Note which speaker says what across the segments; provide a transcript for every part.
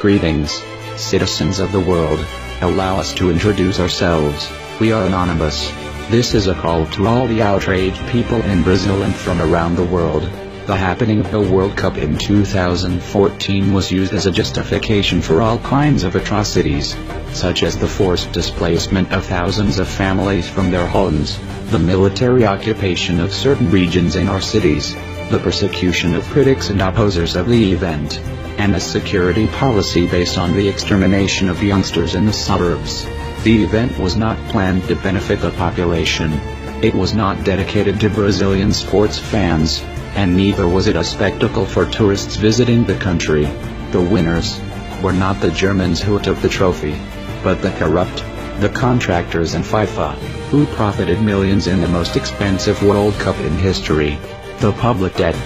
Speaker 1: Greetings, citizens of the world. Allow us to introduce ourselves. We are anonymous. This is a call to all the outraged people in Brazil and from around the world. The happening of the World Cup in 2014 was used as a justification for all kinds of atrocities, such as the forced displacement of thousands of families from their homes, the military occupation of certain regions in our cities, the persecution of critics and opposers of the event, and a security policy based on the extermination of youngsters in the suburbs. The event was not planned to benefit the population. It was not dedicated to Brazilian sports fans, and neither was it a spectacle for tourists visiting the country. The winners were not the Germans who took the trophy, but the corrupt, the contractors and FIFA, who profited millions in the most expensive World Cup in history. The public debt,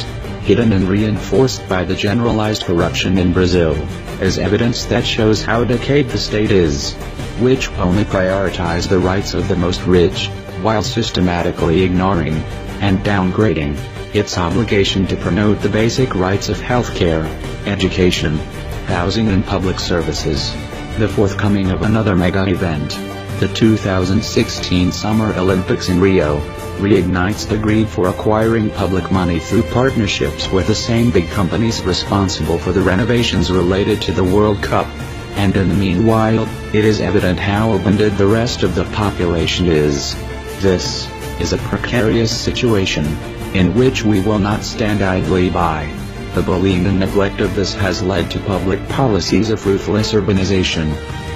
Speaker 1: hidden and reinforced by the generalized corruption in Brazil, is evidence that shows how decayed the state is, which only prioritize the rights of the most rich, while systematically ignoring and downgrading its obligation to promote the basic rights of healthcare, education, housing and public services. The forthcoming of another mega event, the 2016 Summer Olympics in Rio, reignites the greed for acquiring public money through partnerships with the same big companies responsible for the renovations related to the World Cup. And in the meanwhile, it is evident how abandoned the rest of the population is. This is a precarious situation, in which we will not stand idly by. The bullying and neglect of this has led to public policies of ruthless urbanization.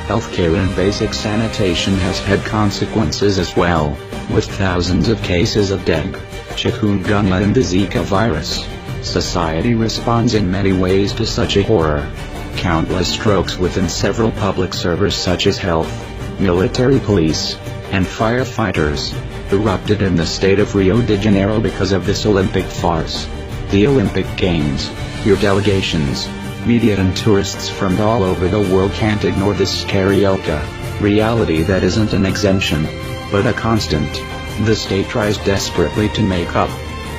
Speaker 1: Healthcare and basic sanitation has had consequences as well, with thousands of cases of dengue, chikungunya and the Zika virus. Society responds in many ways to such a horror. Countless strokes within several public services such as health, military police, and firefighters erupted in the state of Rio de Janeiro because of this Olympic farce. The Olympic Games, your delegations, media and tourists from all over the world can't ignore this carioca reality that isn't an exemption, but a constant. The state tries desperately to make up,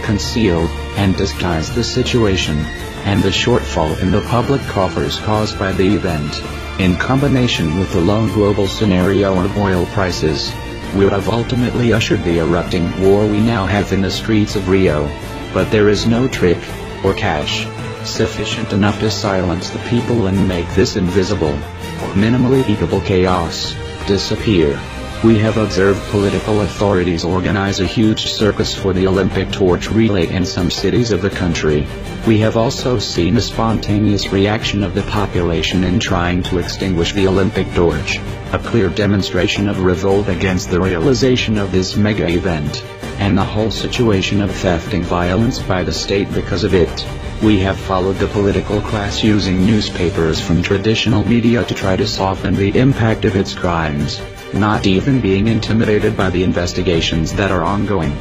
Speaker 1: conceal, and disguise the situation, and the shortfall in the public coffers caused by the event, in combination with the lone global scenario of oil prices, would have ultimately ushered the erupting war we now have in the streets of Rio. But there is no trick, or cash, sufficient enough to silence the people and make this invisible, minimally eatable chaos disappear. We have observed political authorities organize a huge circus for the Olympic torch relay in some cities of the country. We have also seen a spontaneous reaction of the population in trying to extinguish the Olympic torch, a clear demonstration of revolt against the realization of this mega event, and the whole situation of theft and violence by the state because of it. We have followed the political class using newspapers from traditional media to try to soften the impact of its crimes, not even being intimidated by the investigations that are ongoing.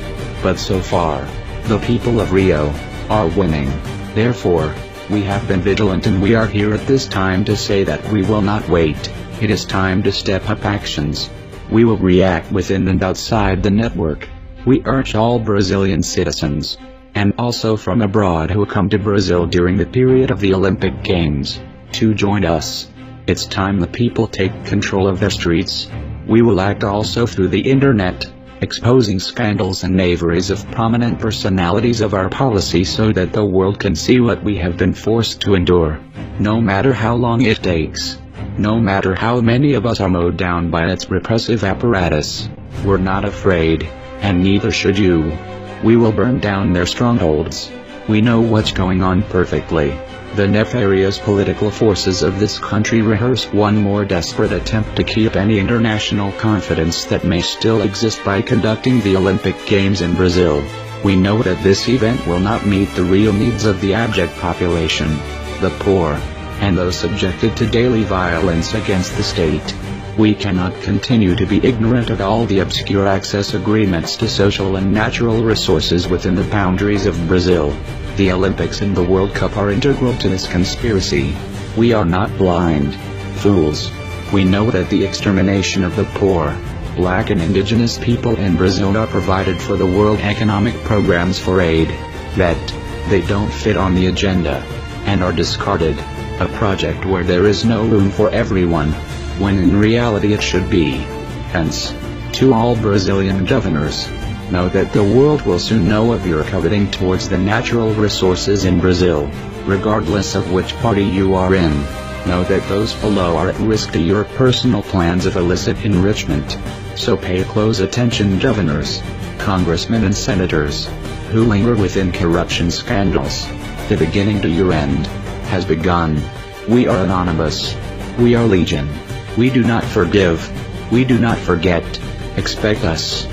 Speaker 1: But so far, the people of Rio are winning. Therefore, we have been vigilant and we are here at this time to say that we will not wait. It is time to step up actions. We will react within and outside the network. We urge all Brazilian citizens, and also from abroad who come to Brazil during the period of the Olympic Games, to join us. It's time the people take control of their streets. We will act also through the internet, exposing scandals and knaveries of prominent personalities of our policy so that the world can see what we have been forced to endure. No matter how long it takes, no matter how many of us are mowed down by its repressive apparatus, we're not afraid, and neither should you. We will burn down their strongholds. We know what's going on perfectly. The nefarious political forces of this country rehearse one more desperate attempt to keep any international confidence that may still exist by conducting the Olympic Games in Brazil. We know that this event will not meet the real needs of the abject population, the poor, and those subjected to daily violence against the state. We cannot continue to be ignorant of all the obscure access agreements to social and natural resources within the boundaries of Brazil. The Olympics and the World Cup are integral to this conspiracy. We are not blind fools. We know that the extermination of the poor, black and indigenous people in Brazil are provided for the world economic programs for aid, that they don't fit on the agenda, and are discarded. a project where there is no room for everyone, when in reality it should be. Hence, to all Brazilian governors, know that the world will soon know of your coveting towards the natural resources in Brazil, regardless of which party you are in. Know that those below are at risk to your personal plans of illicit enrichment. So pay close attention, governors, congressmen and senators, who linger within corruption scandals. The beginning to your end has begun. We are anonymous. We are legion. We do not forgive. We do not forget. Expect us.